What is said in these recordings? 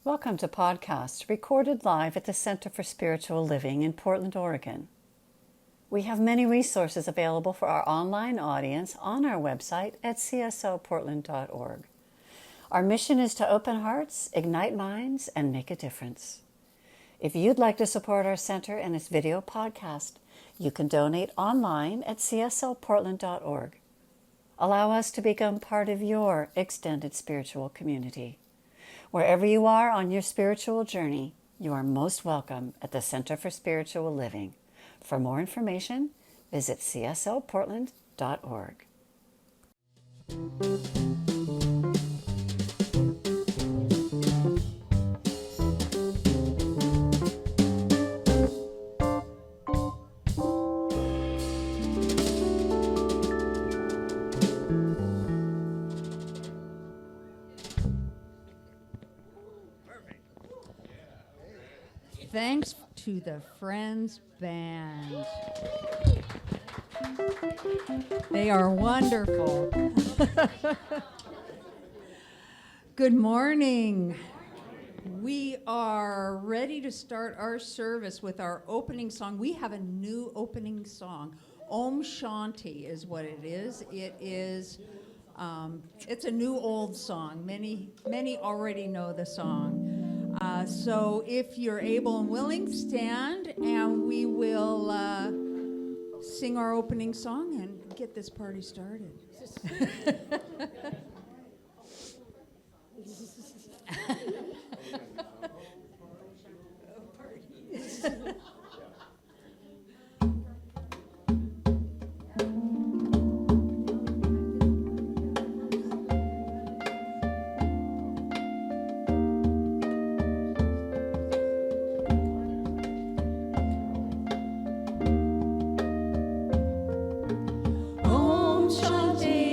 Welcome to podcast recorded live at the Center for Spiritual Living in Portland, Oregon. We have many resources available for our online audience on our website at csoportland.org. Our mission is to open hearts, ignite minds, and make a difference. If you'd like to support our center and its video podcast, you can donate online at csoportland.org. Allow us to become part of your extended spiritual community. Wherever you are on your spiritual journey, you are most welcome at the Center for Spiritual Living. For more information, visit csoportland.org. Thanks to the Friends Band. They are wonderful. Good morning. We are ready to start our service with our opening song. We have a new opening song. Om Shanti is what it is. It is, it's a new old song. Many already know the song. So if you're able and willing, stand and we will sing our opening song and get this party started. Om Shanti.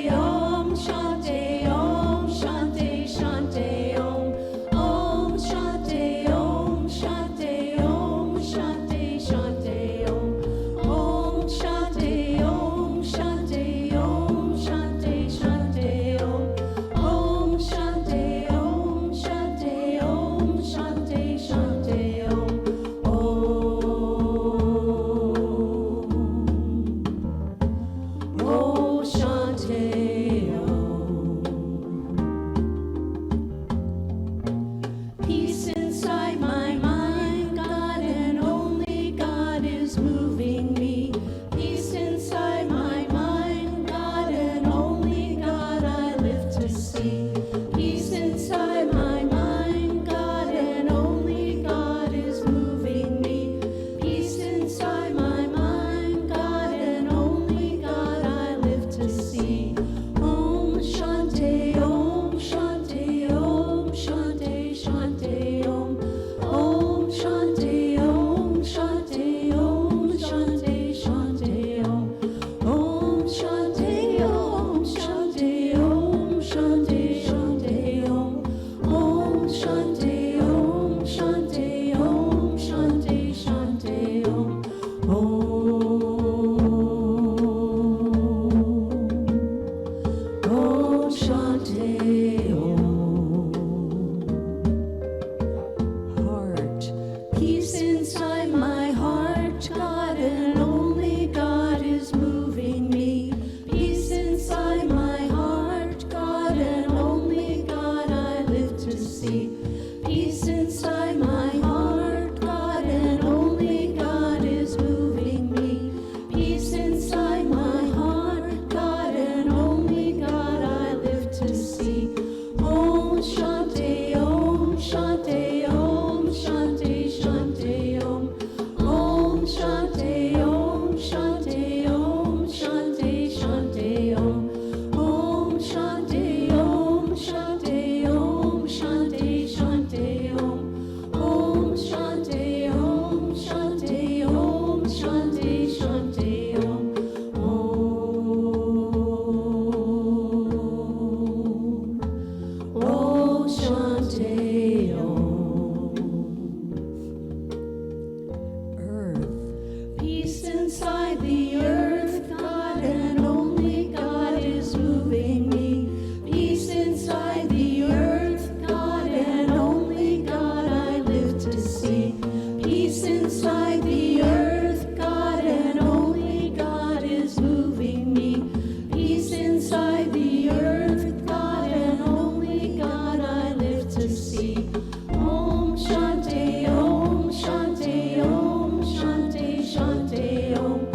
Om Shanti, Om Shanti, Om Shanti, Shanti, Om.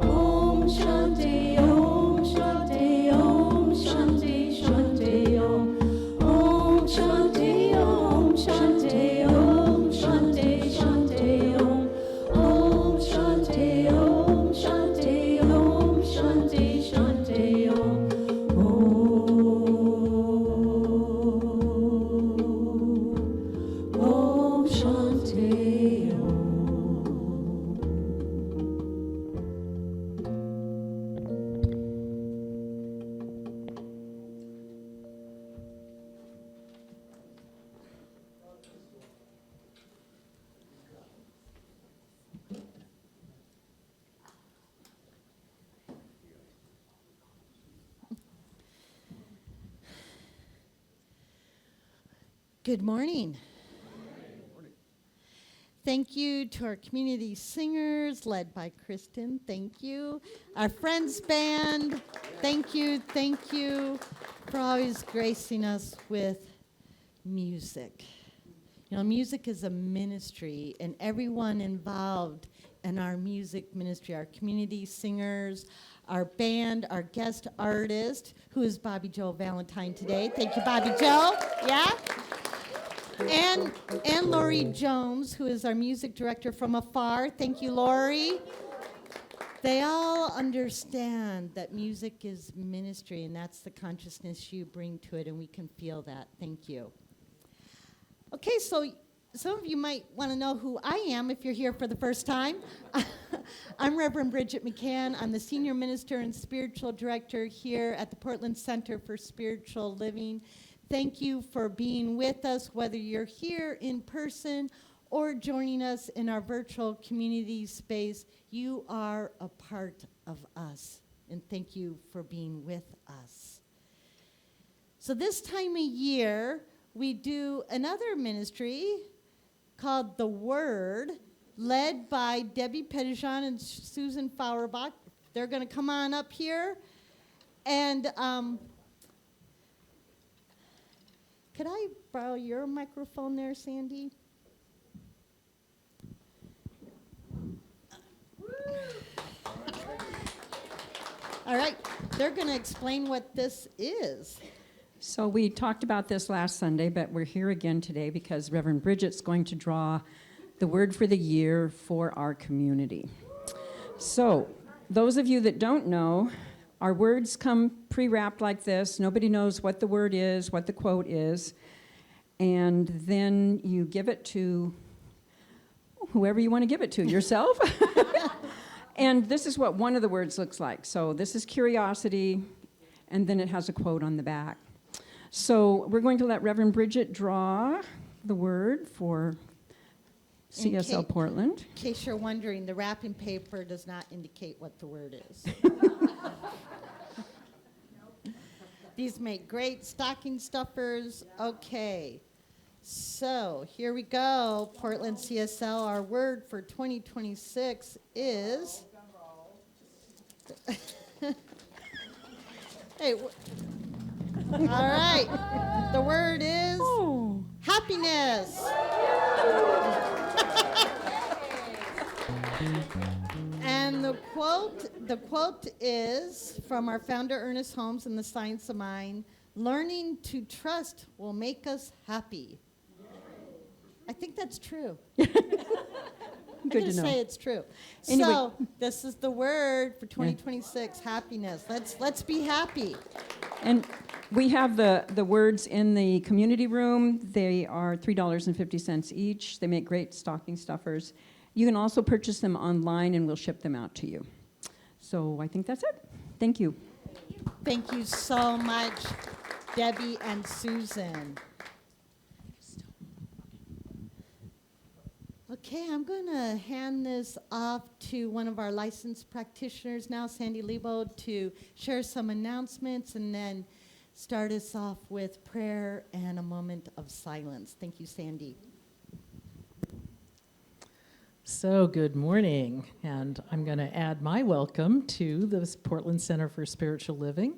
Om Shanti, Om Shanti, Om Shanti, Shanti, Om. Om Shanti, Om Shanti, Om Shanti, Shanti, Om. Om Shanti, Om Shanti, Om Shanti, Shanti, Om. Om Shanti, Om. Good morning. Thank you to our community singers led by Kristen. Thank you. Our Friends Band. Thank you for always gracing us with music. You know, music is a ministry, and everyone involved in our music ministry, our community singers, our band, our guest artist, who is Bobby Joe Valentine today. Thank you, Bobby Joe. Yeah? And Lori Jones, who is our music director from afar. Thank you, Lori. They all understand that music is ministry, and that's the consciousness you bring to it, and we can feel that. Thank you. Okay, so some of you might want to know who I am if you're here for the first time. I'm Reverend Bridget McCann. I'm the senior minister and spiritual director here at the Portland Center for Spiritual Living. Thank you for being with us, whether you're here in person or joining us in our virtual community space. You are a part of us, and thank you for being with us. So this time of year, we do another ministry called The Word, led by Debbie Pettijohn and Susan Fauerbach. They're going to come on up here. And could I borrow your microphone there, Sandy? All right, they're going to explain what this is. So we talked about this last Sunday, but we're here again today because Reverend Bridget's going to draw the word for the year for our community. So those of you that don't know, our words come pre-wrapped like this. Nobody knows what the word is, what the quote is, and then you give it to whoever you want to give it to, yourself. And this is what one of the words looks like. So this is curiosity, and then it has a quote on the back. So we're going to let Reverend Bridget draw the word for CSL Portland. In case you're wondering, the wrapping paper does not indicate what the word is. These make great stocking stuffers. Okay, so here we go. Portland CSL, our word for 2026 is... Hey, all right, the word is happiness. And the quote is from our founder, Ernest Holmes, in The Science of Mind: learning to trust will make us happy. I think that's true. I'm Good going to know. say it's true. Anyway. So this is the word for 2026, happiness. Let's be happy. And we have the words in the community room. They are $3.50 each. They make great stocking stuffers. You can also purchase them online, and we'll ship them out to you. So I think that's it. Thank you. Thank you so much, Debbie and Susan. Okay, I'm going to hand this off to one of our licensed practitioners now, Sandy Lebo, to share some announcements and then start us off with prayer and a moment of silence. Thank you, Sandy. So good morning, and I'm going to add my welcome to the Portland Center for Spiritual Living.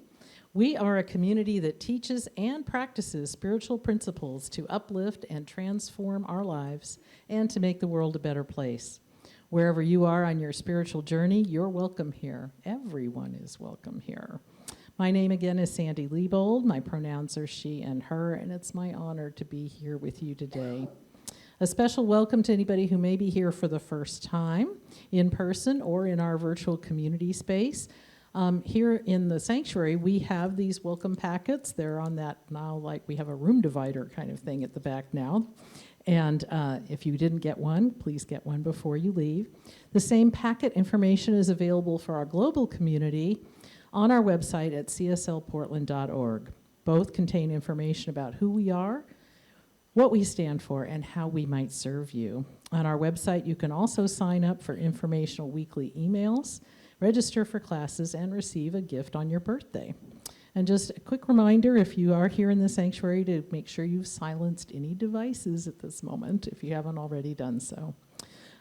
We are a community that teaches and practices spiritual principles to uplift and transform our lives and to make the world a better place. Wherever you are on your spiritual journey, you're welcome here. Everyone is welcome here. My name again is Sandy Liebold. My pronouns are she and her, and it's my honor to be here with you today. A special welcome to anybody who may be here for the first time, in person or in our virtual community space. Here in the sanctuary, we have these welcome packets. They're on that now, like we have a room divider kind of thing at the back now. And if you didn't get one, please get one before you leave. The same packet information is available for our global community on our website at cslportland.org. Both contain information about who we are, what we stand for, and how we might serve you. On our website, you can also sign up for informational weekly emails, register for classes, and receive a gift on your birthday. And just a quick reminder, if you are here in the sanctuary, to make sure you've silenced any devices at this moment, if you haven't already done so.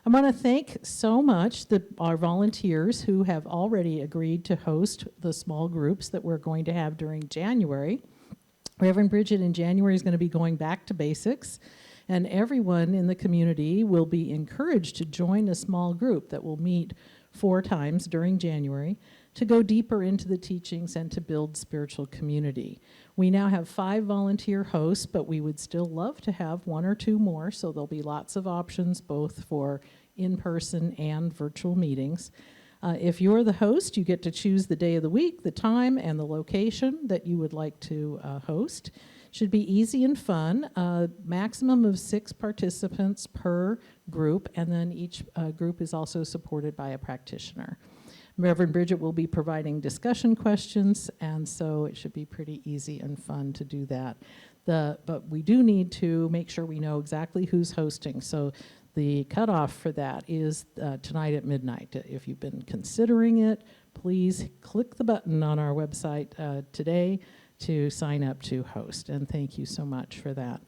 I want to thank so much our volunteers who have already agreed to host the small groups that we're going to have during January. Reverend Bridget in January is going to be going back to basics, and everyone in the community will be encouraged to join a small group that will meet 4 times during January to go deeper into the teachings and to build spiritual community. We now have 5 volunteer hosts, but we would still love to have 1 or 2 more, so there'll be lots of options both for in-person and virtual meetings. If you're the host, you get to choose the day of the week, the time, and the location that you would like to host. Should be easy and fun. Maximum of 6 participants per group, and then each group is also supported by a practitioner. Reverend Bridget will be providing discussion questions, and so it should be pretty easy and fun to do that. But we do need to make sure we know exactly who's hosting. So the cutoff for that is tonight at midnight. If you've been considering it, please click the button on our website today to sign up to host, and thank you so much for that.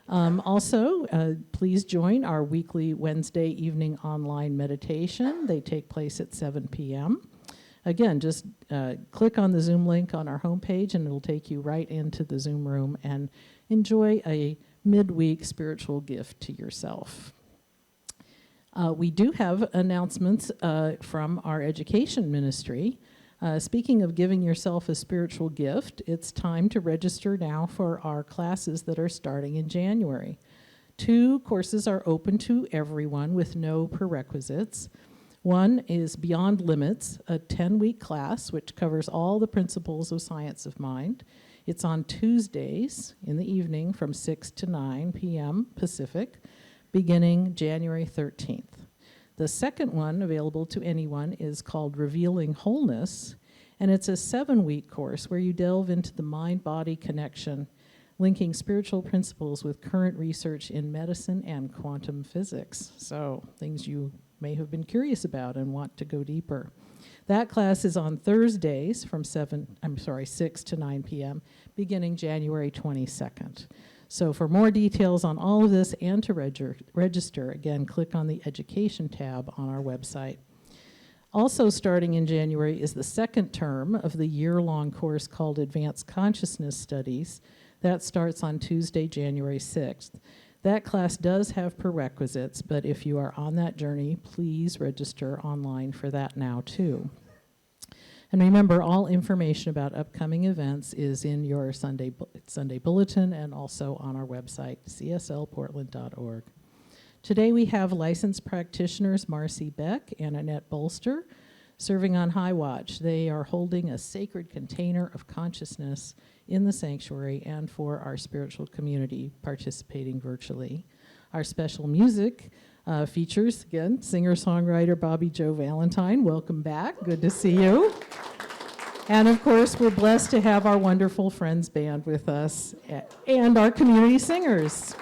Also, please join our weekly Wednesday evening online meditation. They take place at 7 p.m. Again, just click on the Zoom link on our homepage, and it'll take you right into the Zoom room and enjoy a midweek spiritual gift to yourself. We do have announcements from our education ministry. Speaking of giving yourself a spiritual gift, it's time to register now for our classes that are starting in January. 2 courses are open to everyone with no prerequisites. One is Beyond Limits, a 10-week class which covers all the principles of science of mind. It's on Tuesdays in the evening from 6 to 9 p.m. Pacific, beginning January 13th. The second one, available to anyone, is called Revealing Wholeness, and it's a 7-week course where you delve into the mind-body connection, linking spiritual principles with current research in medicine and quantum physics. So, things you may have been curious about and want to go deeper. That class is on Thursdays from 6 to 9 p.m., beginning January 22nd. So for more details on all of this and to register, again, click on the Education tab on our website. Also starting in January is the second term of the year-long course called Advanced Consciousness Studies. That starts on Tuesday, January 6th. That class does have prerequisites, but if you are on that journey, please register online for that now too. And remember, all information about upcoming events is in your Sunday bulletin and also on our website, cslportland.org. Today we have licensed practitioners Marcy Beck and Annette Bolster serving on High Watch. They are holding a sacred container of consciousness in the sanctuary and for our spiritual community participating virtually. Our special music features, again, singer-songwriter Bobby Joe Valentine. Welcome back. Good to see you. And, of course, we're blessed to have our wonderful Friends Band with us and our community singers.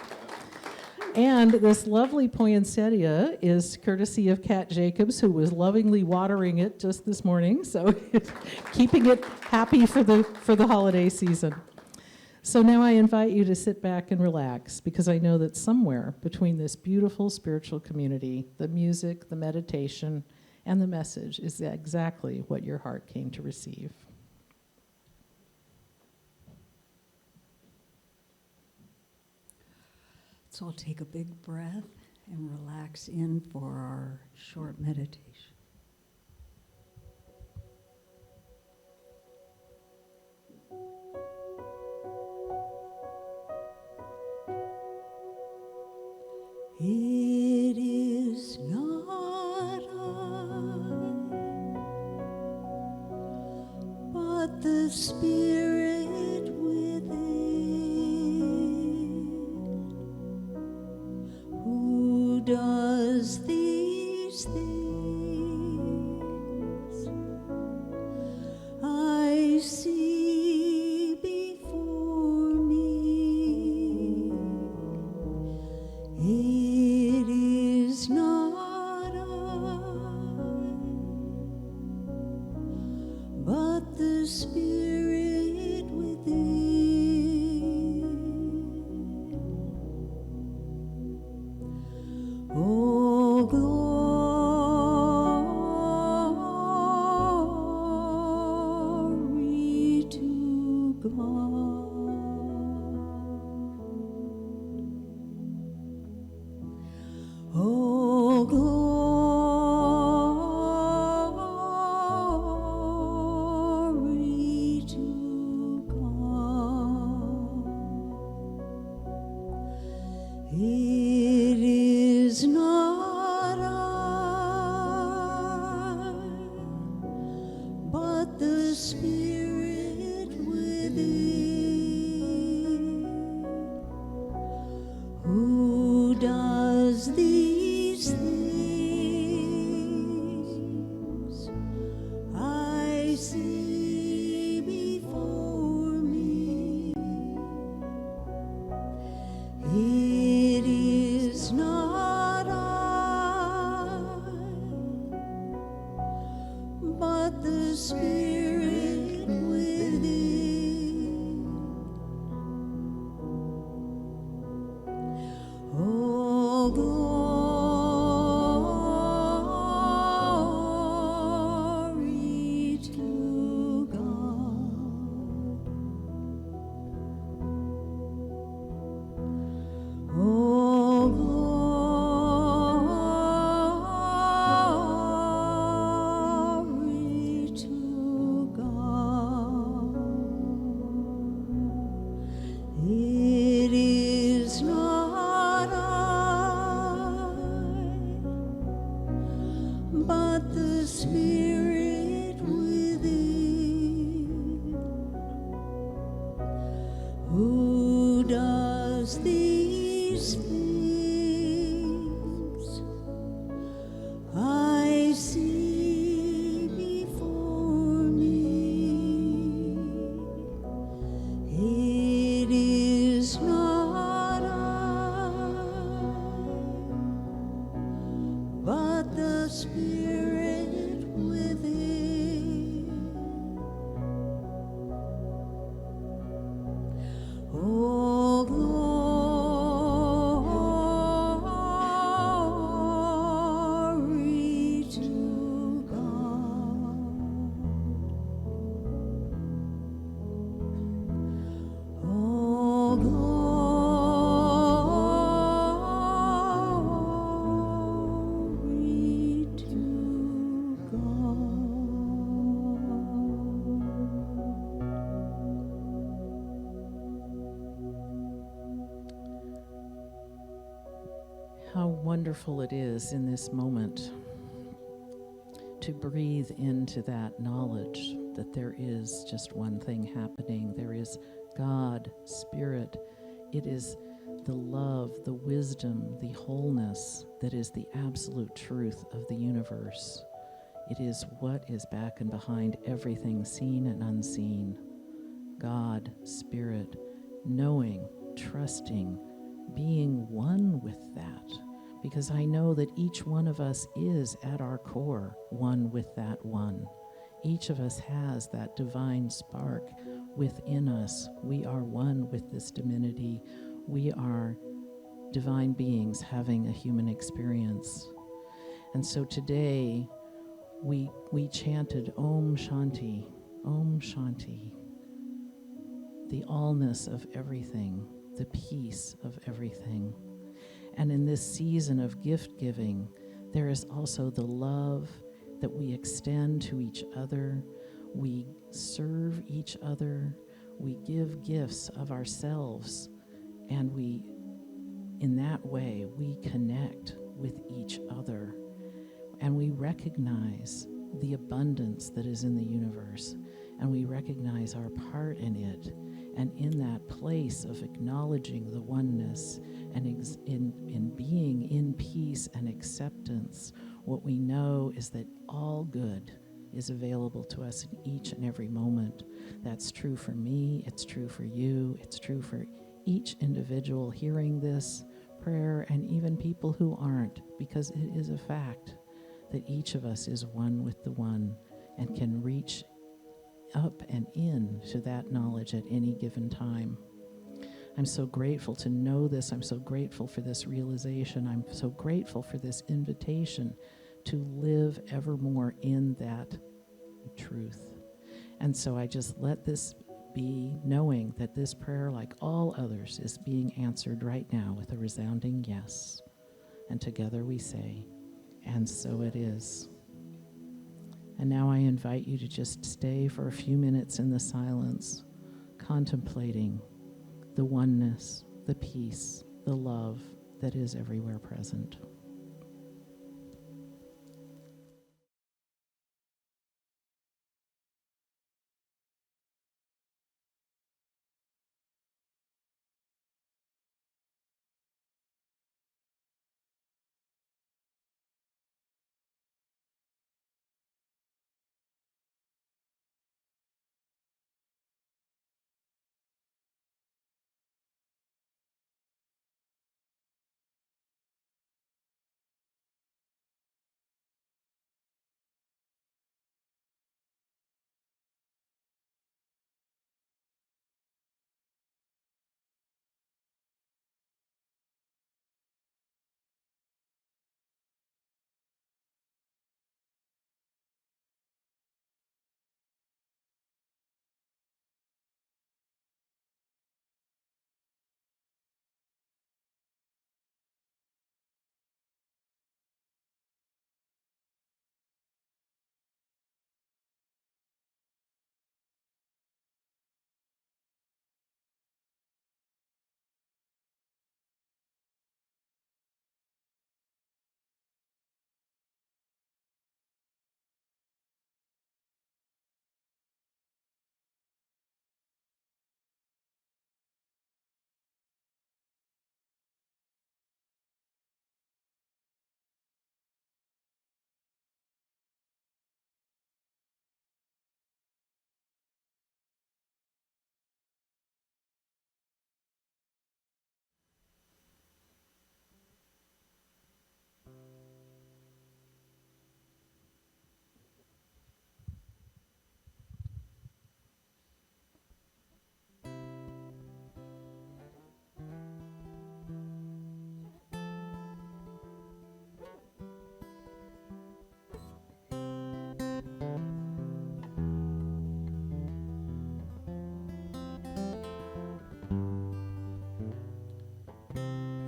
And this lovely poinsettia is courtesy of Kat Jacobs, who was lovingly watering it just this morning, so keeping it happy for the holiday season. So now I invite you to sit back and relax, because I know that somewhere between this beautiful spiritual community, the music, the meditation, and the message is exactly what your heart came to receive. So I'll take a big breath and relax in for our short meditation. It is not I, but the Spirit within, who does these things. I see before me. It is not I, but the Spirit within. Oh, glory to God. Oh, glory to God. It is not I, but the Spirit within, who does these things. I see before me. It is not I, but the Spirit within. Oh, glory to God. Oh, glory to God. It is not I, but the Spirit within, who does these things. I see before me. It is not I, but the Spirit within. Oh, glory to God. Oh, glory to God. How wonderful it is in this moment to breathe into that knowledge that there is just one thing happening. There is God, Spirit. It is the love, the wisdom, the wholeness that is the absolute truth of the universe. It is what is back and behind everything seen and unseen. God, Spirit, knowing, trusting, being one with that. Because I know that each one of us is at our core one with that one. Each of us has that divine spark within us. We are one with this divinity. We are divine beings having a human experience. And so today we chanted Om Shanti, Om Shanti, the allness of everything, the peace of everything. And in this season of gift giving, there is also the love that we extend to each other. We serve each other. We give gifts of ourselves. And in that way, we connect with each other. And we recognize the abundance that is in the universe. And we recognize our part in it. And in that place of acknowledging the oneness and in being in peace and acceptance, what we know is that all good is available to us in each and every moment. That's true for me, it's true for you, it's true for each individual hearing this prayer, and even people who aren't, because it is a fact that each of us is one with the one and can reach up and in to that knowledge at any given time. I'm so grateful to know this. I'm so grateful for this realization. I'm so grateful for this invitation to live evermore in that truth. And so I just let this be, knowing that this prayer, like all others, is being answered right now with a resounding yes. And together we say, and so it is. And now I invite you to just stay for a few minutes in the silence, contemplating the oneness, the peace, the love that is everywhere present.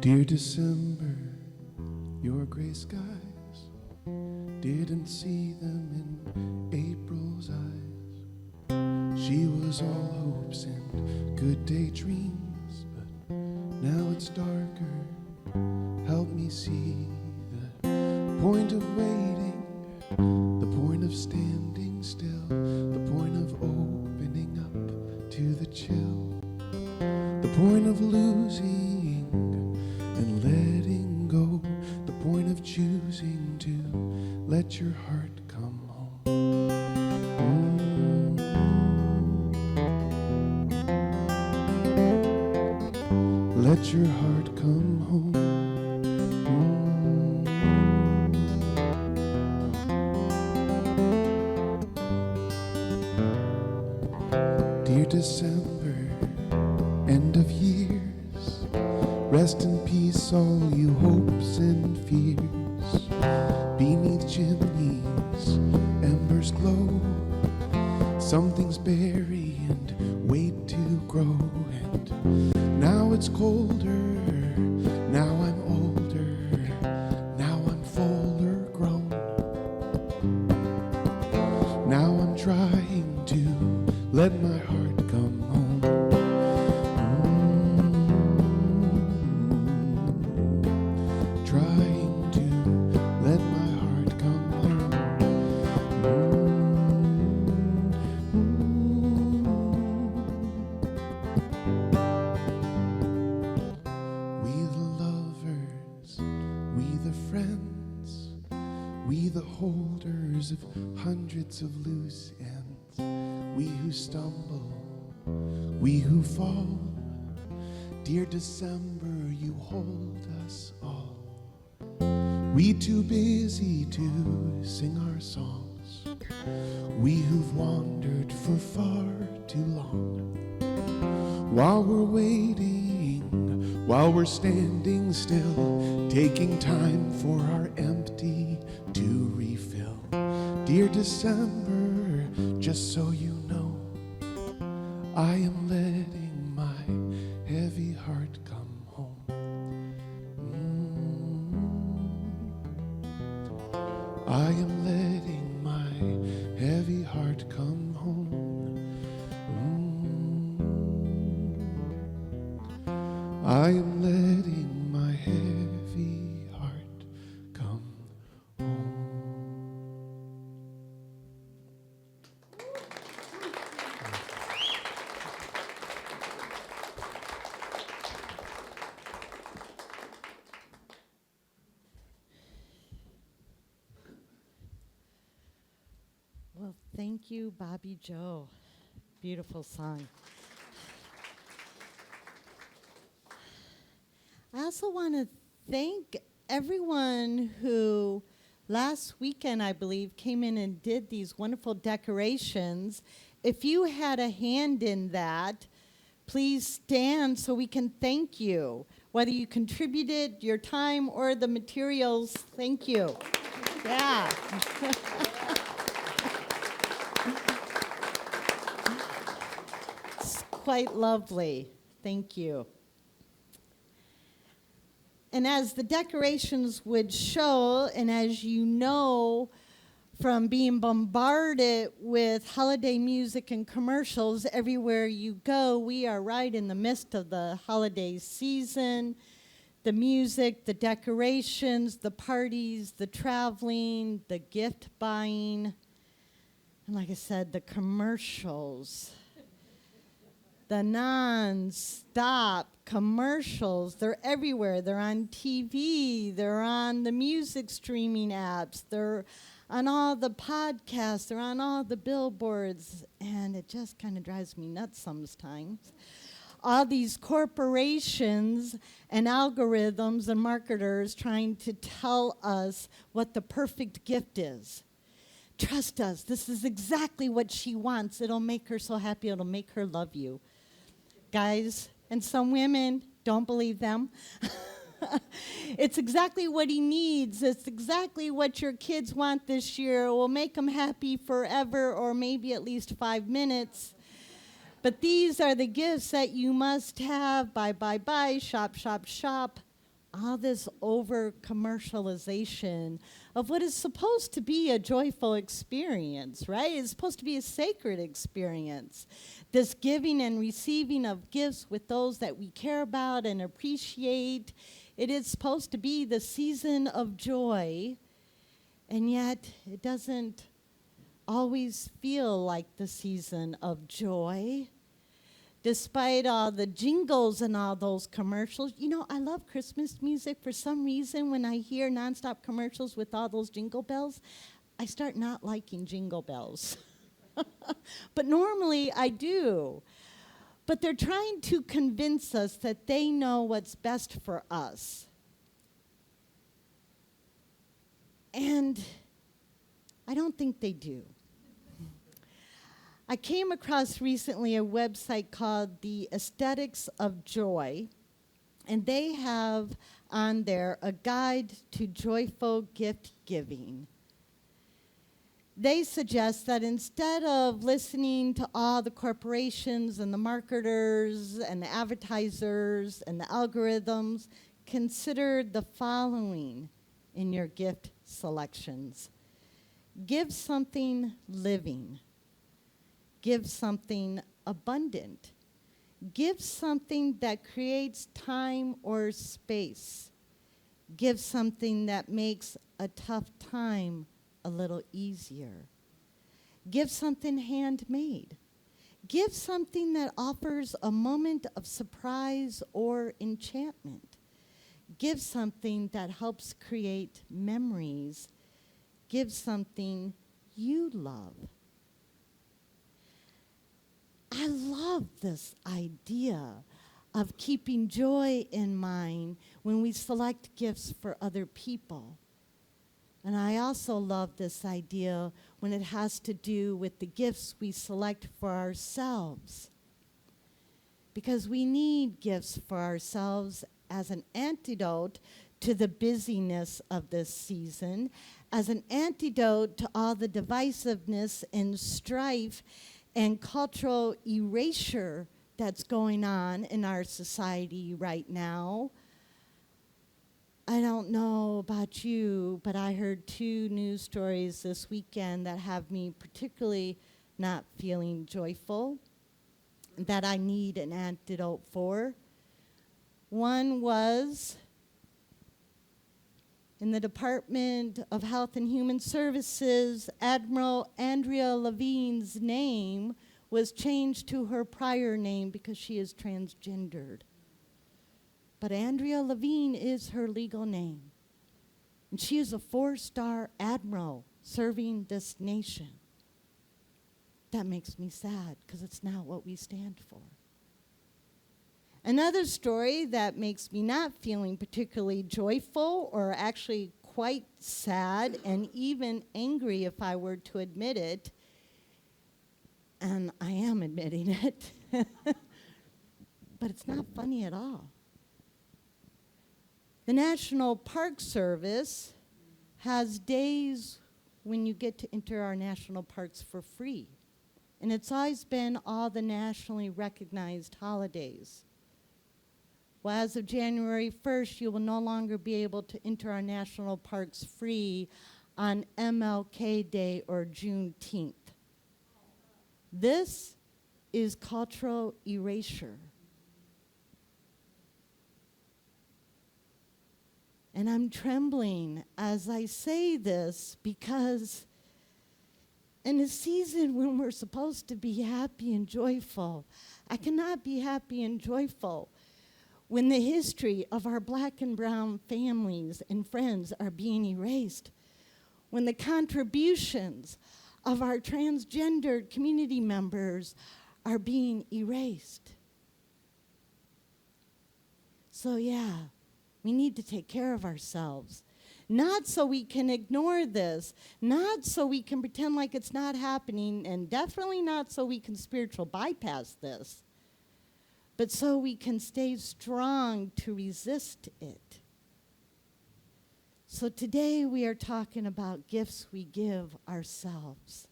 Dear December, your gray skies, didn't see them in April's eyes. She was all hopes and good daydreams, but now it's darker. Help me see the point of waiting, the point of standing still, the point of opening up to the chill, the point of losing and letting go, the point of choosing to let your heart come home. Let your heart come home. Dear December, end of years, rest in peace, all you hopes and fears. Beneath chimneys, embers glow. Something's bury and wait to grow. And now it's colder, now I'm older. trying to let my heart come home. We the lovers, we the friends, we the holders of hundreds of loose ends, we who stumble, we who fall. Dear December, you hold us all. We too busy to sing our songs, we who've wandered for far too long. While we're waiting, while we're standing still, taking time for our empty to refill. Dear December, just so you know, I am letting my heavy heart come home. I am letting my heavy heart come home. I am letting my heavy heart come home. Well, thank you, Bobby Joe. Beautiful song. I also want to thank everyone who last weekend, I believe, came in and did these wonderful decorations. If you had a hand in that, please stand so we can thank you. Whether you contributed your time or the materials, thank you. Yeah. It's quite lovely. Thank you. And as the decorations would show, and as you know from being bombarded with holiday music and commercials everywhere you go, we are right in the midst of the holiday season. The music, the decorations, the parties, the traveling, the gift buying, and like I said, the commercials. The non-stop commercials, they're everywhere. They're on TV, they're on the music streaming apps, they're on all the podcasts, they're on all the billboards, and it just kind of drives me nuts sometimes. All these corporations and algorithms and marketers trying to tell us what the perfect gift is. Trust us, this is exactly what she wants. It'll make her so happy, it'll make her love you. Guys, and some women, don't believe them. It's exactly what he needs. It's exactly what your kids want this year. It will make them happy forever, or maybe at least 5 minutes. But these are the gifts that you must have. Buy, shop, shop, shop. All this over-commercialization of what is supposed to be a joyful experience, right? It's supposed to be a sacred experience. This giving and receiving of gifts with those that we care about and appreciate. It is supposed to be the season of joy, and yet it doesn't always feel like the season of joy. Despite all the jingles and all those commercials. You know, I love Christmas music. For some reason, when I hear nonstop commercials with all those jingle bells, I start not liking jingle bells. But normally I do. But they're trying to convince us that they know what's best for us. And I don't think they do. I came across recently a website called The Aesthetics of Joy, and they have on there a guide to joyful gift giving. They suggest that instead of listening to all the corporations and the marketers and the advertisers and the algorithms, consider the following in your gift selections. Give something living. Give something abundant. Give something that creates time or space. Give something that makes a tough time a little easier. Give something handmade. Give something that offers a moment of surprise or enchantment. Give something that helps create memories. Give something you love. I love this idea of keeping joy in mind when we select gifts for other people. And I also love this idea when it has to do with the gifts we select for ourselves. Because we need gifts for ourselves as an antidote to the busyness of this season, as an antidote to all the divisiveness and strife and cultural erasure that's going on in our society right now. I don't know about you, but I heard 2 news stories this weekend that have me particularly not feeling joyful, that I need an antidote for. One was in the Department of Health and Human Services, Admiral Andrea Levine's name was changed to her prior name because she is transgendered. But Andrea Levine is her legal name. And she is a 4-star admiral serving this nation. That makes me sad because it's not what we stand for. Another story that makes me not feeling particularly joyful, or actually quite sad and even angry if I were to admit it, and I am admitting it, but it's not funny at all. The National Park Service has days when you get to enter our national parks for free. And it's always been all the nationally recognized holidays. Well, as of January 1st, you will no longer be able to enter our national parks free on MLK Day or Juneteenth. This is cultural erasure. And I'm trembling as I say this because in a season when we're supposed to be happy and joyful, I cannot be happy and joyful when the history of our black and brown families and friends are being erased, when the contributions of our transgendered community members are being erased. So yeah, we need to take care of ourselves. Not so we can ignore this, not so we can pretend like it's not happening, and definitely not so we can spiritual bypass this, but so we can stay strong to resist it. So today we are talking about gifts we give ourselves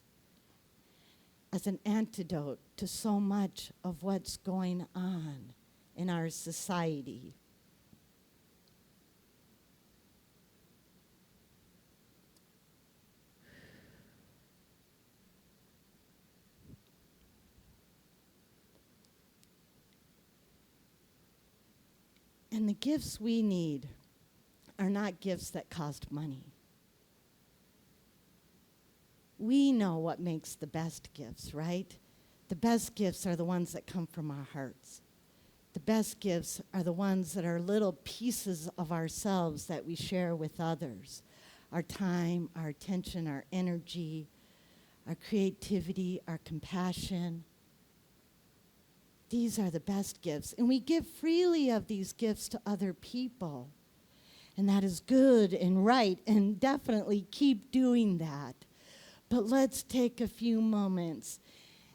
as an antidote to so much of what's going on in our society. And the gifts we need are not gifts that cost money. We know what makes the best gifts, right? The best gifts are the ones that come from our hearts. The best gifts are the ones that are little pieces of ourselves that we share with others. Our time, our attention, our energy, our creativity, our compassion. These are the best gifts. And we give freely of these gifts to other people. And that is good and right, and definitely keep doing that. But let's take a few moments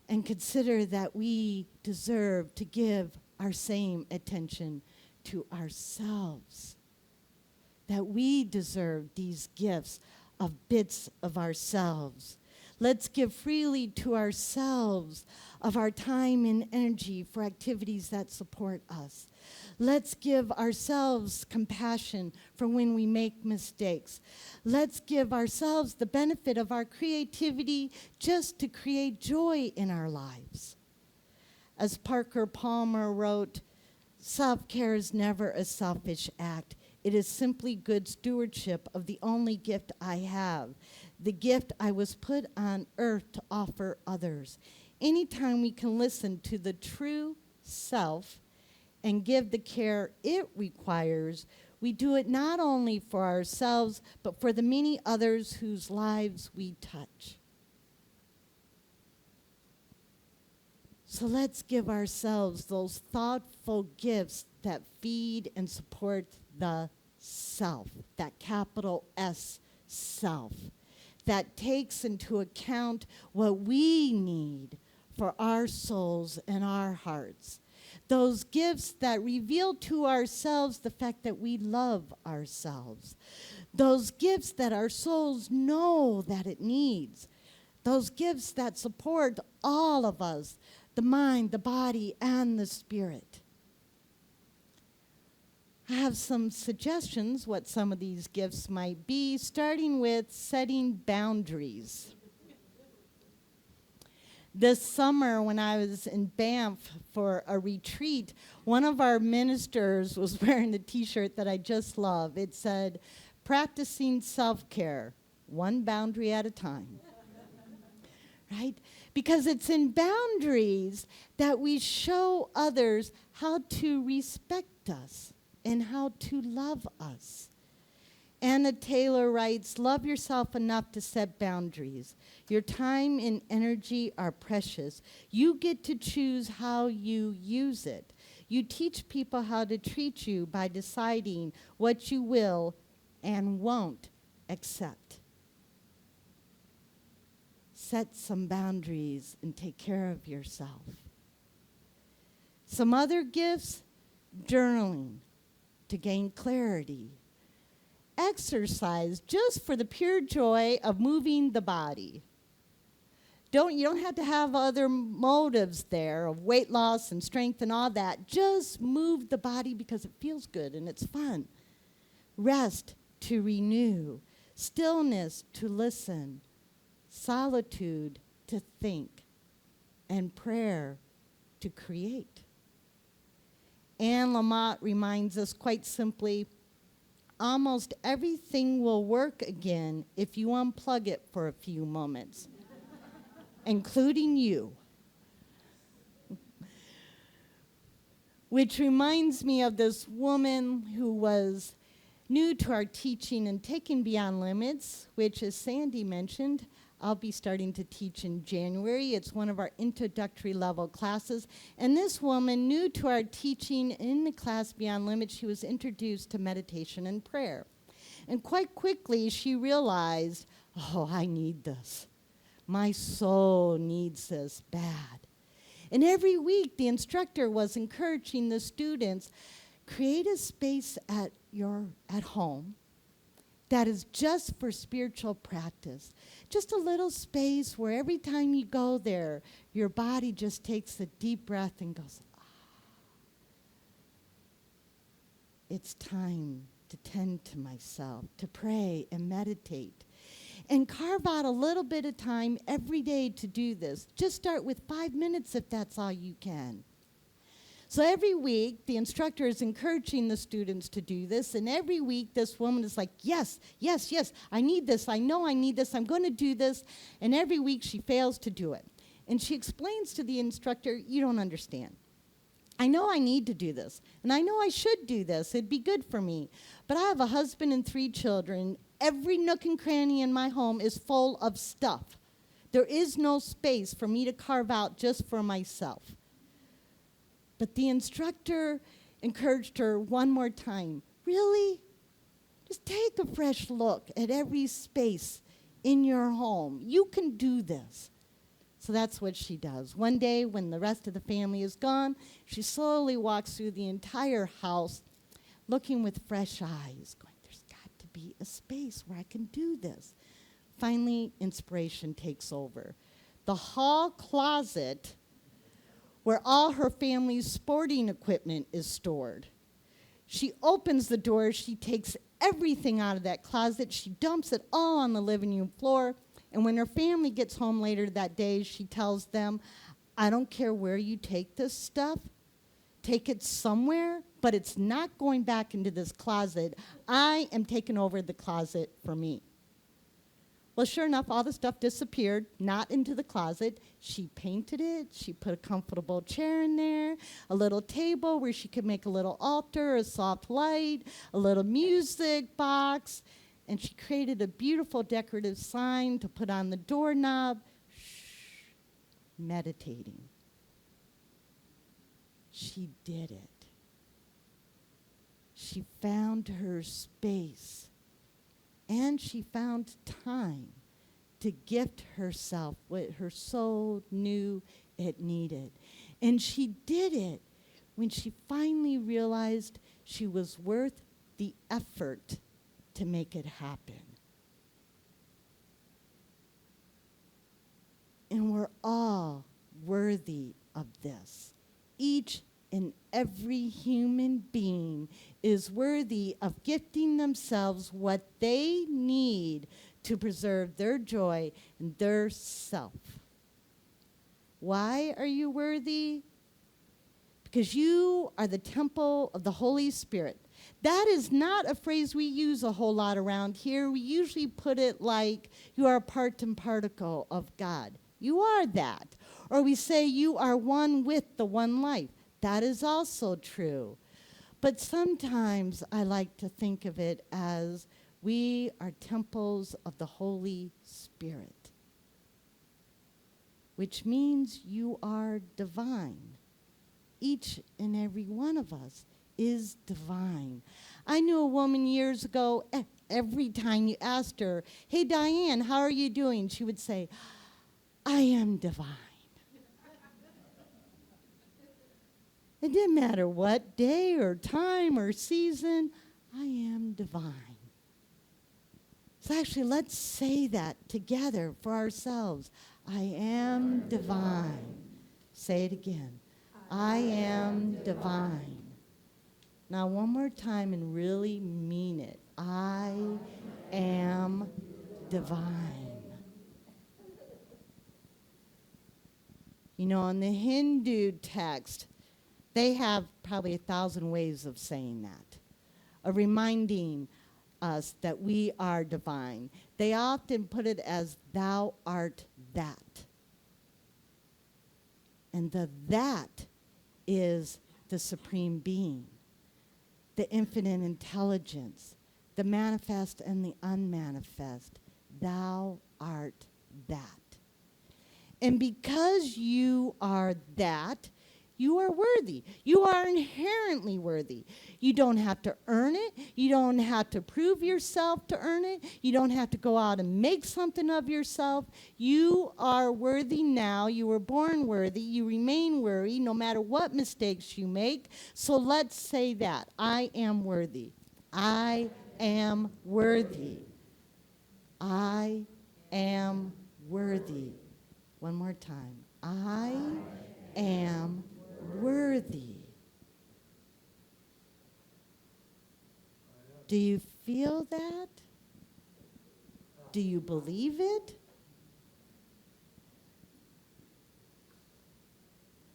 and consider that we deserve to give our same attention to ourselves. That we deserve these gifts of bits of ourselves. Let's give freely to ourselves of our time and energy for activities that support us. Let's give ourselves compassion for when we make mistakes. Let's give ourselves the benefit of our creativity just to create joy in our lives. As Parker Palmer wrote, self-care is never a selfish act. It is simply good stewardship of the only gift I have, the gift I was put on earth to offer others. Anytime we can listen to the true self and give the care it requires, we do it not only for ourselves, but for the many others whose lives we touch. So let's give ourselves those thoughtful gifts that feed and support the self, that capital S self, that takes into account what we need for our souls and our hearts. Those gifts that reveal to ourselves the fact that we love ourselves. Those gifts that our souls know that it needs. Those gifts that support all of us, the mind, the body, and the spirit. I have some suggestions what some of these gifts might be, starting with setting boundaries. This summer, when I was in Banff for a retreat, one of our ministers was wearing a t-shirt that I just love. It said, "Practicing self-care, one boundary at a time." Right? Because it's in boundaries that we show others how to respect us and how to love us. Anna Taylor writes, "Love yourself enough to set boundaries. Your time and energy are precious. You get to choose how you use it. You teach people how to treat you by deciding what you will and won't accept." Set some boundaries and take care of yourself. Some other gifts, journaling to gain clarity. Exercise just for the pure joy of moving the body. You don't have to have other motives there of weight loss and strength and all that. Just move the body because it feels good and it's fun. Rest to renew. Stillness to listen. Solitude to think. And prayer to create. Anne Lamott reminds us quite simply, almost everything will work again if you unplug it for a few moments, including you. Which reminds me of this woman who was new to our teaching and taking Beyond Limits, which, as Sandy mentioned, I'll be starting to teach in January. It's one of our introductory level classes. And this woman, new to our teaching in the class Beyond Limits, she was introduced to meditation and prayer. And quite quickly, she realized, oh, I need this. My soul needs this bad. And every week, the instructor was encouraging the students, create a space at home that is just for spiritual practice. Just a little space where every time you go there, your body just takes a deep breath and goes, ah. It's time to tend to myself, to pray and meditate. And carve out a little bit of time every day to do this. Just start with 5 minutes if that's all you can. So every week, the instructor is encouraging the students to do this, and every week this woman is like, yes, yes, yes, I need this, I know I need this, I'm going to do this, and every week she fails to do it. And she explains to the instructor, you don't understand. I know I need to do this, and I know I should do this, it'd be good for me, but I have a husband and 3 children. Every nook and cranny in my home is full of stuff. There is no space for me to carve out just for myself. But the instructor encouraged her one more time. Really? Just take a fresh look at every space in your home. You can do this. So that's what she does. One day, when the rest of the family is gone, she slowly walks through the entire house, looking with fresh eyes, going, there's got to be a space where I can do this. Finally, inspiration takes over. The hall closet where all her family's sporting equipment is stored. She opens the door, she takes everything out of that closet, she dumps it all on the living room floor, and when her family gets home later that day, she tells them, I don't care where you take this stuff, take it somewhere, but it's not going back into this closet. I am taking over the closet for me. Well, sure enough, all the stuff disappeared, not into the closet. She painted it. She put a comfortable chair in there, a little table where she could make a little altar, a soft light, a little music box. And she created a beautiful decorative sign to put on the doorknob. Shh, meditating. She did it. She found her space. And she found time to gift herself what her soul knew it needed. And she did it when she finally realized she was worth the effort to make it happen. And we're all worthy of this. Each and every human being is worthy of gifting themselves what they need to preserve their joy and their self. Why are you worthy? Because you are the temple of the Holy Spirit. That is not a phrase we use a whole lot around here. We usually put it like you are a part and particle of God. You are that. Or we say you are one with the one life. That is also true. But sometimes I like to think of it as we are temples of the Holy Spirit, which means you are divine. Each and every one of us is divine. I knew a woman years ago, every time you asked her, "Hey, Diane, how are you doing?" she would say, "I am divine." It didn't matter what day or time or season, I am divine. So actually, let's say that together for ourselves. I am divine. Say it again. I am divine. Now, one more time and really mean it. I am divine. You know, in the Hindu text, they have probably 1,000 ways of saying that, of reminding us that we are divine. They often put it as thou art that. And the that is the supreme being, the infinite intelligence, the manifest and the unmanifest. Thou art that. And because you are that, you are worthy. You are inherently worthy. You don't have to earn it. You don't have to prove yourself to earn it. You don't have to go out and make something of yourself. You are worthy now. You were born worthy. You remain worthy no matter what mistakes you make. So let's say that. I am worthy. I am worthy. I am worthy. One more time. I am worthy. Do you feel that? Do you believe it?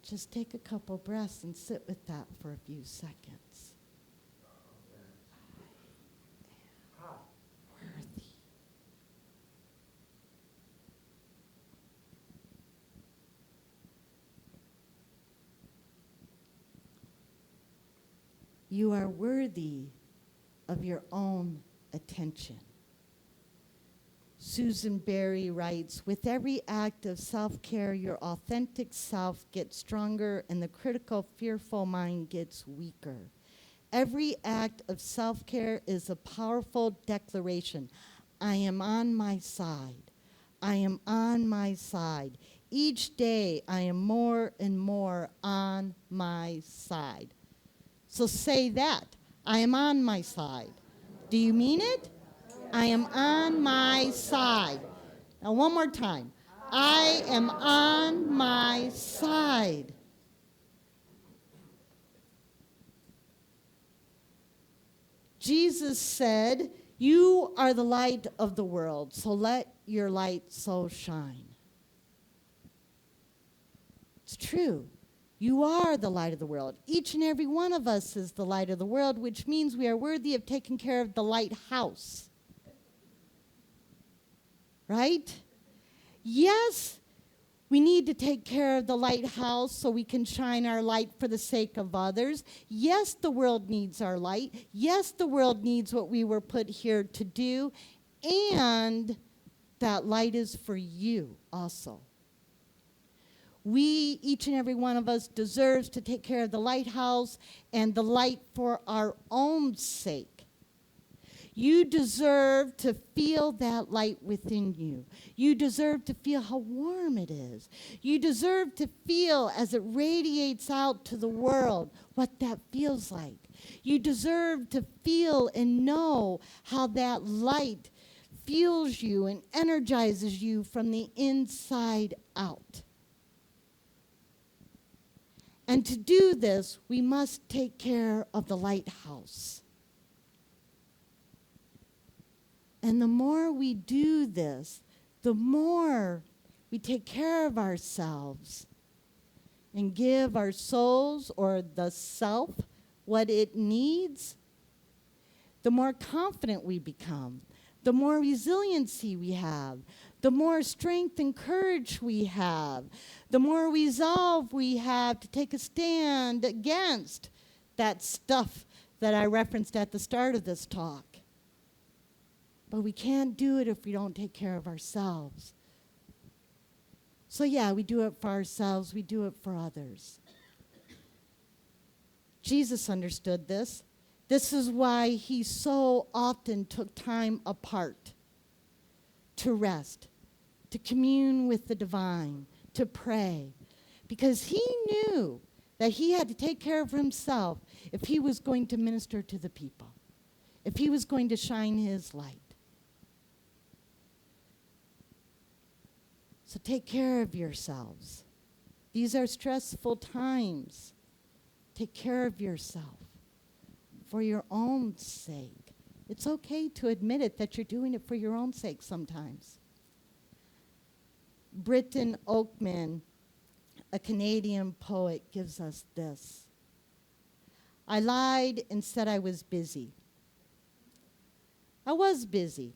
Just take a couple breaths and sit with that for a few seconds. I am worthy. You are worthy of your own attention. Susan Berry writes, with every act of self-care, your authentic self gets stronger and the critical, fearful mind gets weaker. Every act of self-care is a powerful declaration. I am on my side. I am on my side. Each day, I am more and more on my side. So say that. I am on my side. Do you mean it? I am on my side. Now, one more time. I am on my side. Jesus said, you are the light of the world, so let your light so shine. It's true. You are the light of the world. Each and every one of us is the light of the world, which means we are worthy of taking care of the lighthouse. Right? Yes, we need to take care of the lighthouse so we can shine our light for the sake of others. Yes, the world needs our light. Yes, the world needs what we were put here to do. And that light is for you also. We, each and every one of us, deserves to take care of the lighthouse and the light for our own sake. You deserve to feel that light within you. You deserve to feel how warm it is. You deserve to feel as it radiates out to the world what that feels like. You deserve to feel and know how that light fuels you and energizes you from the inside out. And to do this, we must take care of the lighthouse. And the more we do this, the more we take care of ourselves and give our souls or the self what it needs, the more confident we become, the more resiliency we have, the more strength and courage we have, the more resolve we have to take a stand against that stuff that I referenced at the start of this talk. But we can't do it if we don't take care of ourselves. So yeah, we do it for ourselves, we do it for others. Jesus understood this. This is why he so often took time apart to rest, to commune with the divine, to pray, because he knew that he had to take care of himself if he was going to minister to the people, if he was going to shine his light. So take care of yourselves. These are stressful times. Take care of yourself for your own sake. It's okay to admit it, that you're doing it for your own sake sometimes. Bridget Oakman, a Canadian poet, gives us this. I lied and said I was busy. I was busy,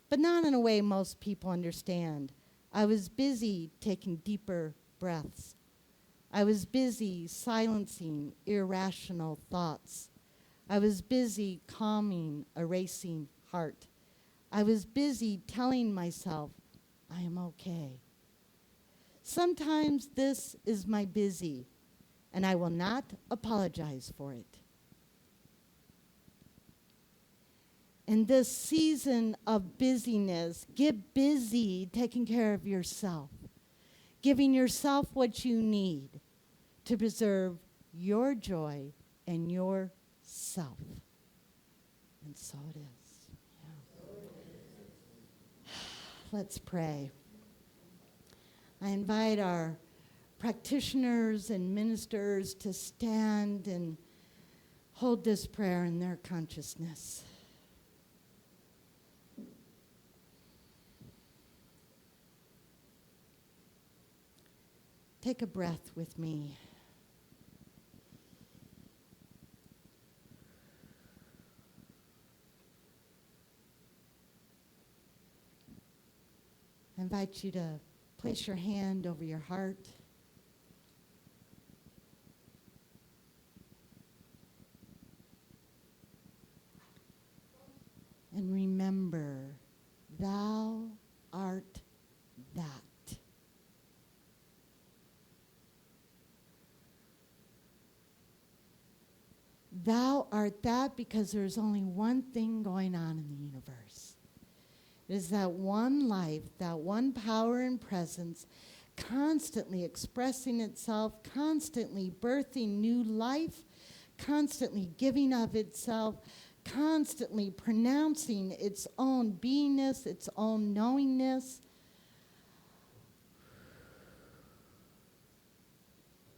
but not in a way most people understand. I was busy taking deeper breaths. I was busy silencing irrational thoughts. I was busy calming a racing heart. I was busy telling myself, I am okay. Sometimes this is my busy, and I will not apologize for it. In this season of busyness, get busy taking care of yourself, giving yourself what you need to preserve your joy and your self. And so it is. Yeah. Let's pray. I invite our practitioners and ministers to stand and hold this prayer in their consciousness. Take a breath with me. I invite you to place your hand over your heart. And remember, thou art that. Thou art that because there's only one thing going on in the universe. It is that one life, that one power and presence, constantly expressing itself, constantly birthing new life, constantly giving of itself, constantly pronouncing its own beingness, its own knowingness.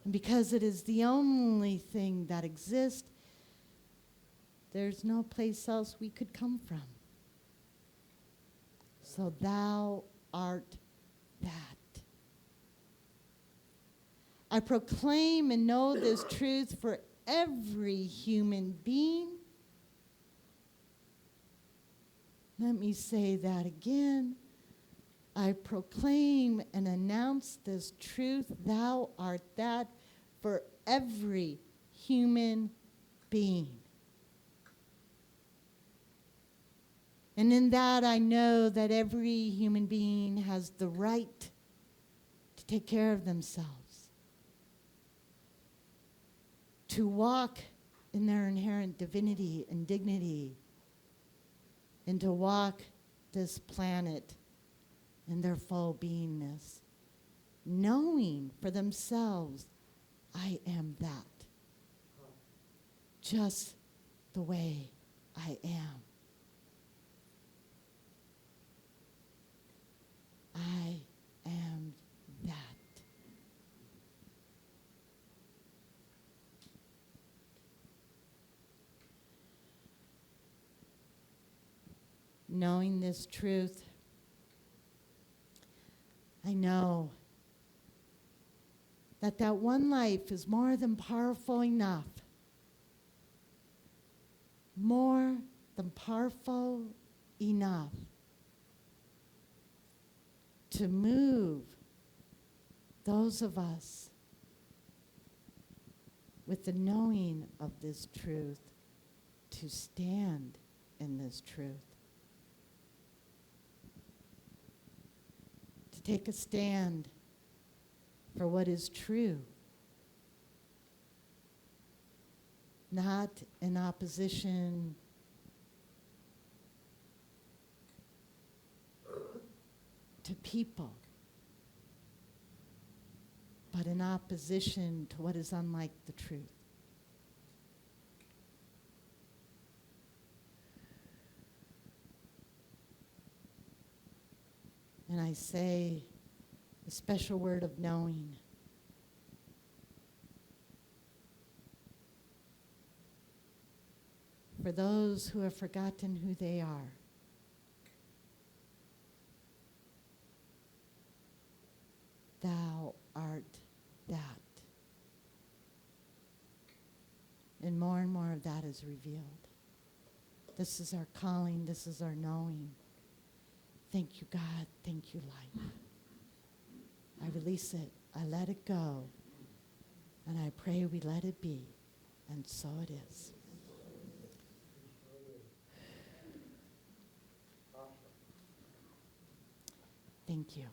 And because it is the only thing that exists, there's no place else we could come from. So thou art that. I proclaim and know this truth for every human being. Let me say that again. I proclaim and announce this truth, thou art that, for every human being. And in that I know that every human being has the right to take care of themselves, to walk in their inherent divinity and dignity, and to walk this planet in their full beingness, knowing for themselves, I am that, just the way I am. I am that. Knowing this truth, I know that that one life is more than powerful enough, more than powerful enough to move those of us with the knowing of this truth to stand in this truth. To take a stand for what is true, not in opposition to people, but in opposition to what is unlike the truth. And I say a special word of knowing. For those who have forgotten who they are. Thou art that. And more of that is revealed. This is our calling, this is our knowing. Thank you, God. Thank you, life. I release it. I let it go. And I pray we let it be. And so it is. Thank you.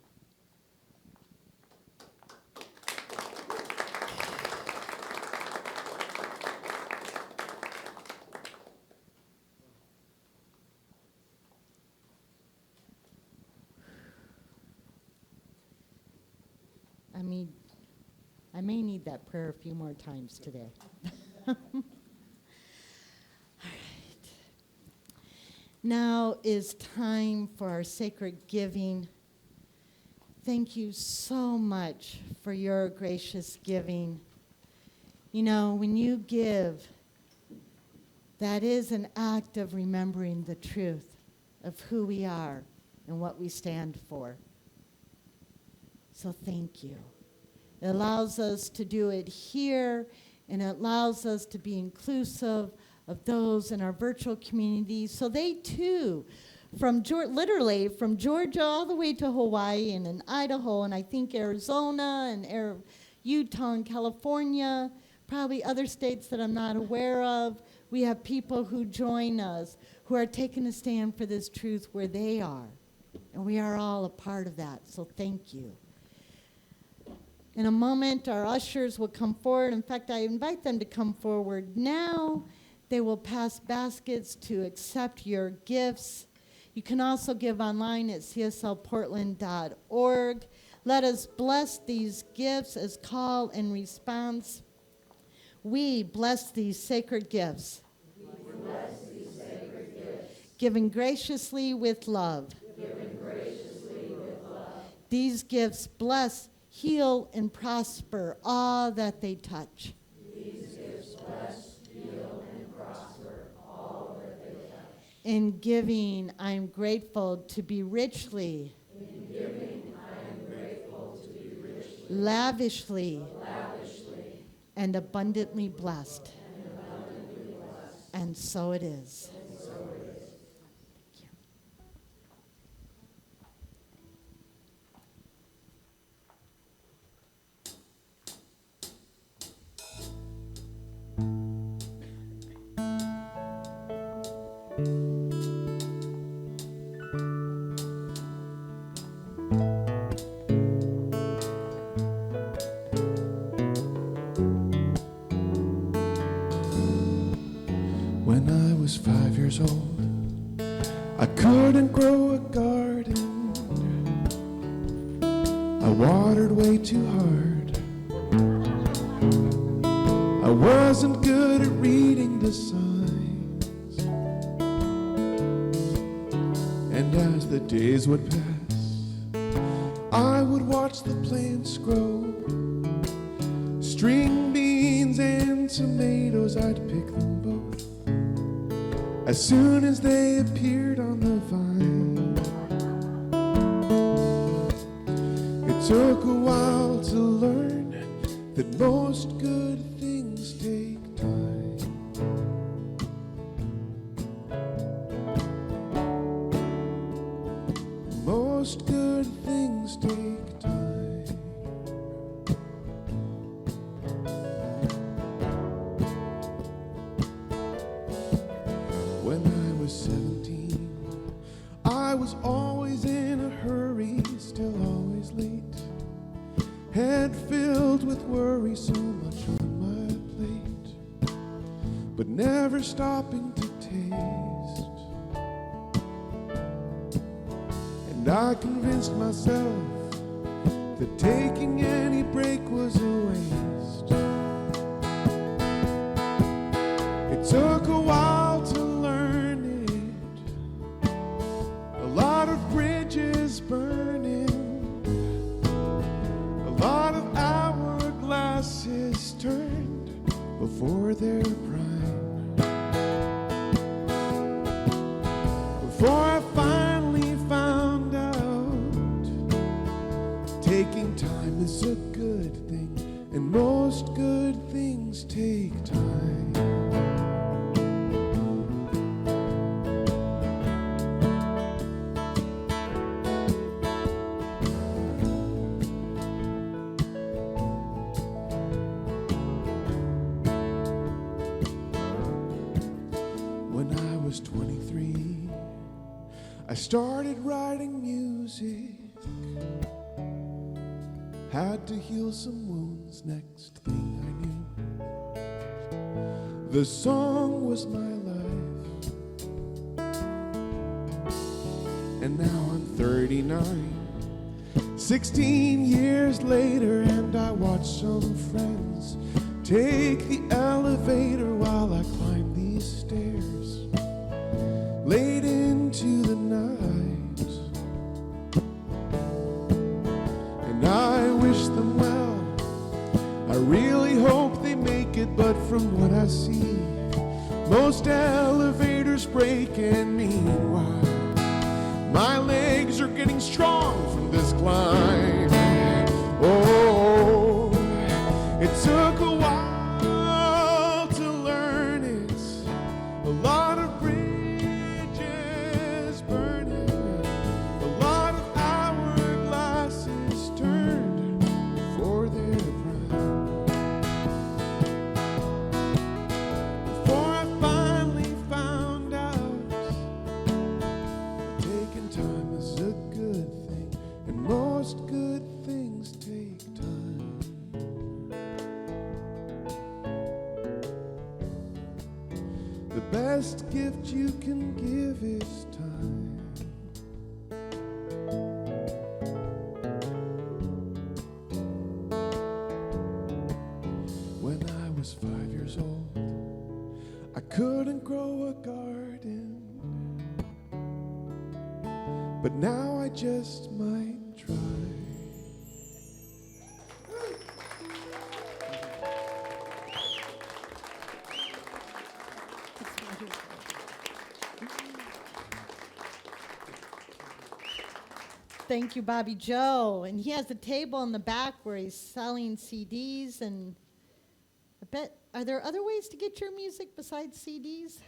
I may need that prayer a few more times today. All right. Now is time for our sacred giving. Thank you so much for your gracious giving. You know, when you give, that is an act of remembering the truth of who we are and what we stand for. So thank you. It allows us to do it here, and it allows us to be inclusive of those in our virtual community. So they too, literally from Georgia all the way to Hawaii and in Idaho, and I think Arizona and Utah and California, probably other states that I'm not aware of, we have people who join us who are taking a stand for this truth where they are. And we are all a part of that, so thank you. In a moment, our ushers will come forward. In fact, I invite them to come forward now. They will pass baskets to accept your gifts. You can also give online at cslportland.org. Let us bless these gifts as call and response. We bless these sacred gifts. We bless these sacred gifts. Given graciously with love. Given graciously with love. These gifts bless, heal, and prosper all that they touch. These gifts bless, heal, and prosper all that they touch. In giving, I am grateful to be richly. In giving, I am grateful to be richly. Lavishly. and abundantly blessed. And so it is. When I was 5 years old, I couldn't grow a garden. I watered way too hard. I wasn't good at reading the signs. And as the days would pass, I would watch the plants grow. String beans and tomatoes, I'd pick them both as soon as they appeared on the vine. It took a while to learn that most good things take time. Most good things take time. When I was 17, I was always in a hurry, still always late. Head filled with worry, so much on my plate, but never stopping to taste. And I convinced myself that taking any break was a waste. It took a while to learn it, a lot of bridges burning, a lot of hourglasses turned before their prime. Before I finally found out taking time is a good thing, and most good things take time. When I was 23, I started writing music. Had to heal some wounds, next thing I knew, the song was my life. And now I'm 39, 16 years later, and I watch some friends take the elevator while I climb these stairs late into the night. And I wish them well, I really hope they make it, but from what I see, most elevators break, and meanwhile my legs are getting strong from this climb. Oh, it took a while to learn it, a lot of bridges burning, a lot of hourglasses turned before their prime. Before I finally found out taking time is a good thing, and most good things take time. The best gift you can give is time. When I was 5 years old, I couldn't grow a garden, but now I just might try. Thank you, Bobby Joe. And he has a table in the back where he's selling CDs and bet, are there other ways to get your music besides CDs?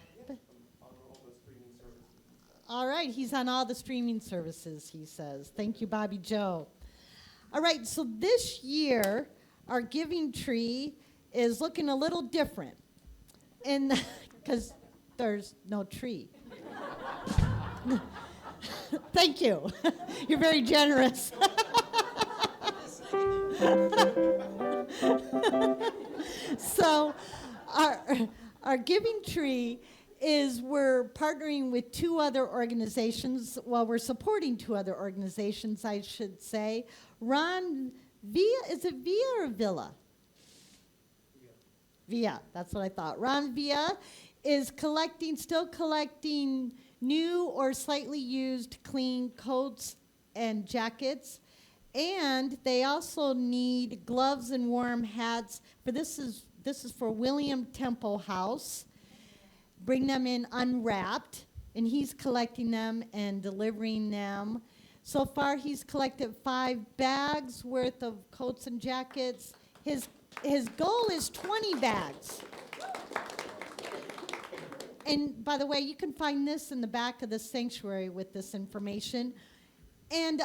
All right, he's on all the streaming services, he says. Thank you, Bobby Joe. All right, so this year, our giving tree is looking a little different, and because there's no tree. Thank you. You're very generous. So our giving tree is we're partnering with two other organizations. Well, we're supporting two other organizations, I should say. Ron Villa, is it Villa or Villa? Villa, that's what I thought. Ron Villa is still collecting new or slightly used clean coats and jackets. And they also need gloves and warm hats. This is for William Temple House. Bring them in unwrapped, and he's collecting them and delivering them. So far, he's collected 5 bags worth of coats and jackets. His goal is 20 bags. And by the way, you can find this in the back of the sanctuary with this information. And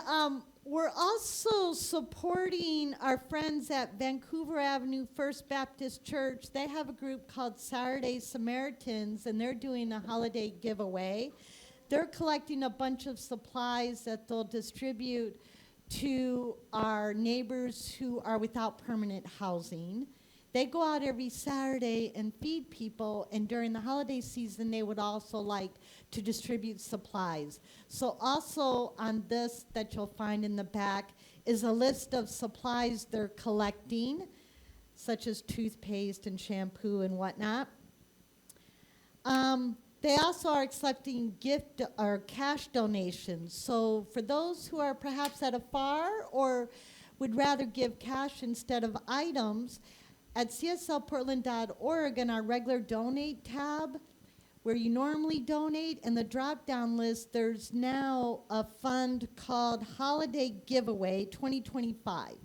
we're also supporting our friends at Vancouver Avenue First Baptist Church. They have a group called Saturday Samaritans, and they're doing a holiday giveaway. They're collecting a bunch of supplies that they'll distribute to our neighbors who are without permanent housing. They go out every Saturday and feed people, and during the holiday season, they would also like to distribute supplies. So also on this that you'll find in the back is a list of supplies they're collecting, such as toothpaste and shampoo and whatnot. They also are accepting gift or cash donations. So for those who are perhaps at a far or would rather give cash instead of items, at cslportland.org in our regular donate tab, where you normally donate, in the drop-down list, there's now a fund called Holiday Giveaway 2025.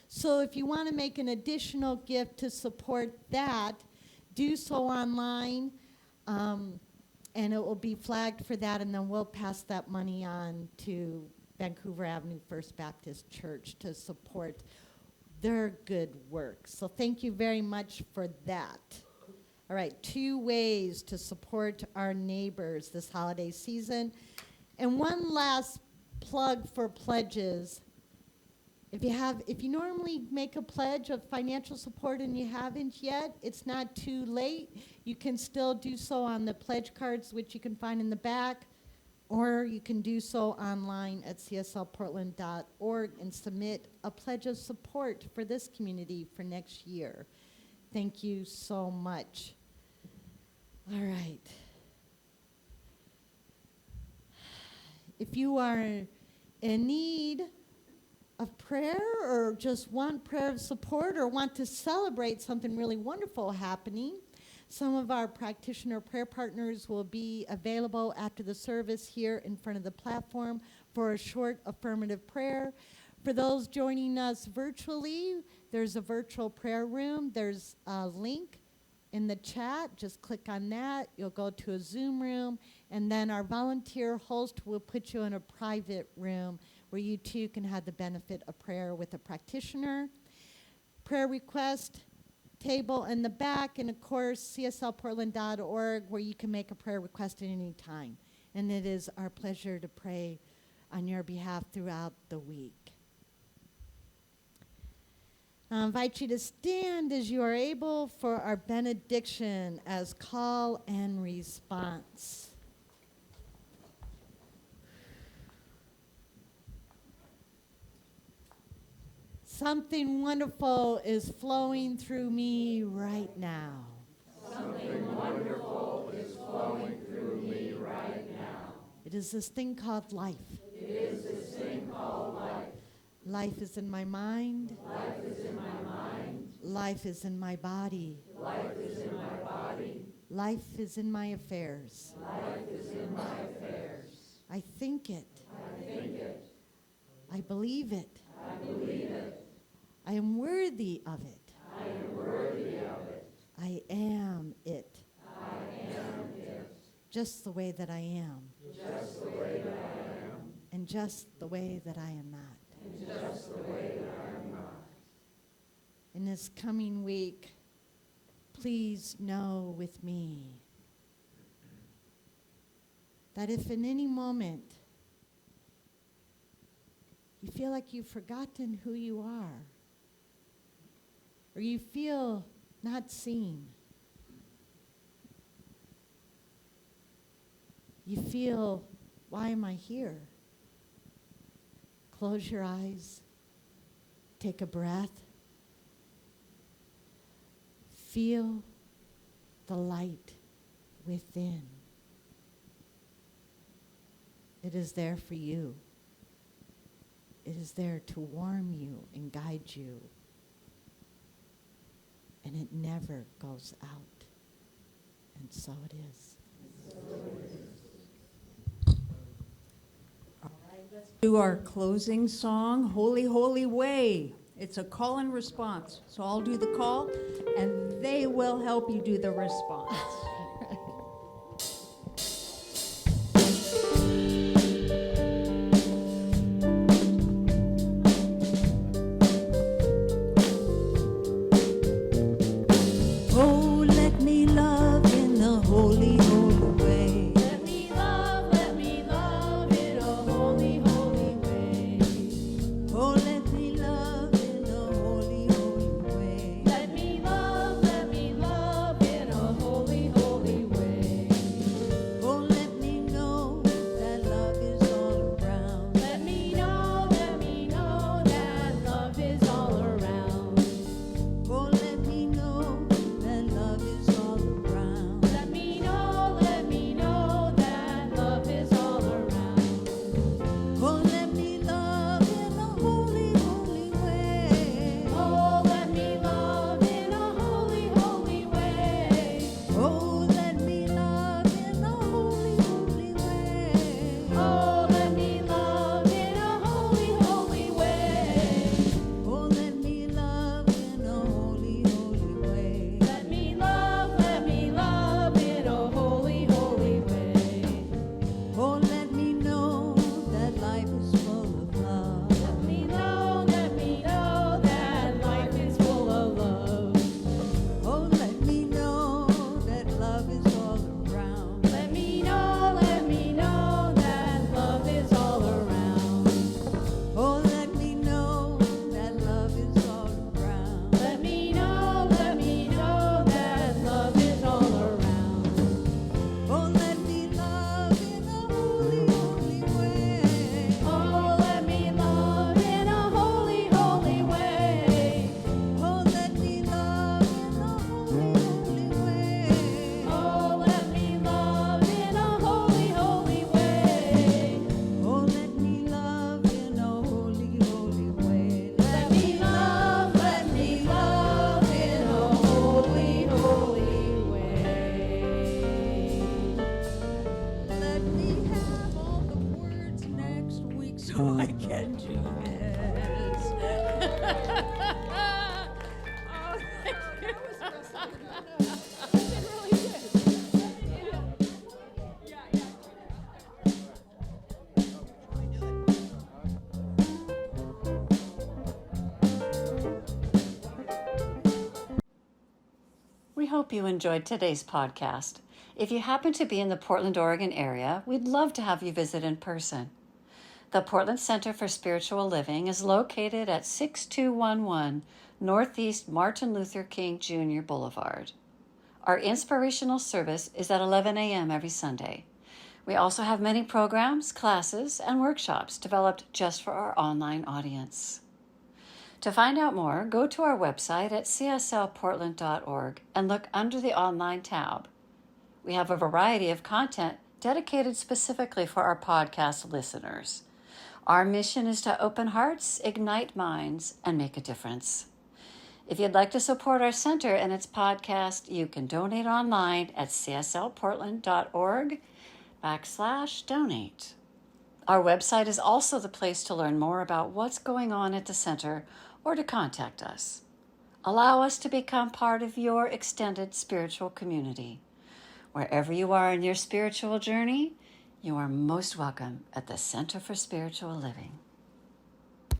So if you want to make an additional gift to support that, do so online, and it will be flagged for that, and then we'll pass that money on to Vancouver Avenue First Baptist Church to support their good work. So thank you very much for that. All right, 2 ways to support our neighbors this holiday season. And one last plug for pledges. If you normally make a pledge of financial support and you haven't yet, it's not too late. You can still do so on the pledge cards, which you can find in the back, or you can do so online at cslportland.org and submit a pledge of support for this community for next year. Thank you so much. All right. If you are in need of prayer or just want prayer of support or want to celebrate something really wonderful happening, some of our practitioner prayer partners will be available after the service here in front of the platform for a short affirmative prayer. For those joining us virtually, there's a virtual prayer room. There's a link in the chat. Just click on that. You'll go to a Zoom room, and then our volunteer host will put you in a private room where you too can have the benefit of prayer with a practitioner. Prayer request table in the back, and of course cslportland.org, where you can make a prayer request at any time. And it is our pleasure to pray on your behalf throughout the week. I invite you to stand as you are able for our benediction as call and response. Something wonderful is flowing through me right now. Something wonderful is flowing through me right now. It is this thing called life. It is this thing called life. Life is in my mind. Life is in my mind. Life is in my body. Life is in my body. Life is in my affairs. Life is in my affairs. I think it. I think it. I believe it. I believe it. I am worthy of it. I am worthy of it. I am it. I am it. Just the way that I am. Just the way that I am. And just the way that I am not. And just the way that I am not. In this coming week, please know with me that if in any moment you feel like you've forgotten who you are, or you feel not seen, you feel, why am I here? Close your eyes, take a breath, feel the light within. It is there for you. It is there to warm you and guide you. And it never goes out. And so it is. All right, let's do our closing song, Holy, Holy Way. It's a call and response. So I'll do the call, and they will help you do the response. Oh, let me love in the holy, holy way. Let me love in a holy, holy way. Oh, let me love in the holy, holy way. Let me love in a holy, holy way. Oh, let me know that love is all around. Let me know that love is all around. Oh, let me know that love is all around. Let me know that love is all around. Oh, let me love in a holy, holy way. Oh, let me love in a holy, holy way. Oh, let me love in a holy, holy way. Oh, let me love in a holy, holy way. Oh, let me love in a holy, holy way. Let me love in a holy, holy way. Oh, let me know that life is full of love. Let me know that life is full of love. Oh, let me know that love is all around. Let me know that love is all around. Oh, let me know that love is all around. Let me know that love is all around. Oh, let me love in a holy, holy way. Oh, let me love in a holy, holy way. Oh, let me love in a holy, holy way. Oh, let me love in a holy, holy way. Oh, let me love in a holy, holy way. Let me love in a holy, holy way. Let me have all the words next week so I can do this. Oh, thank you. We hope you enjoyed today's podcast. If you happen to be in the Portland, Oregon area, we'd love to have you visit in person. The Portland Center for Spiritual Living is located at 6211 Northeast Martin Luther King Jr. Boulevard. Our inspirational service is at 11 a.m. every Sunday. We also have many programs, classes, and workshops developed just for our online audience. To find out more, go to our website at cslportland.org and look under the online tab. We have a variety of content dedicated specifically for our podcast listeners. Our mission is to open hearts, ignite minds, and make a difference. If you'd like to support our center and its podcast, you can donate online at cslportland.org/donate. Our website is also the place to learn more about what's going on at the center or to contact us. Allow us to become part of your extended spiritual community. Wherever you are in your spiritual journey, you are most welcome at the Center for Spiritual Living.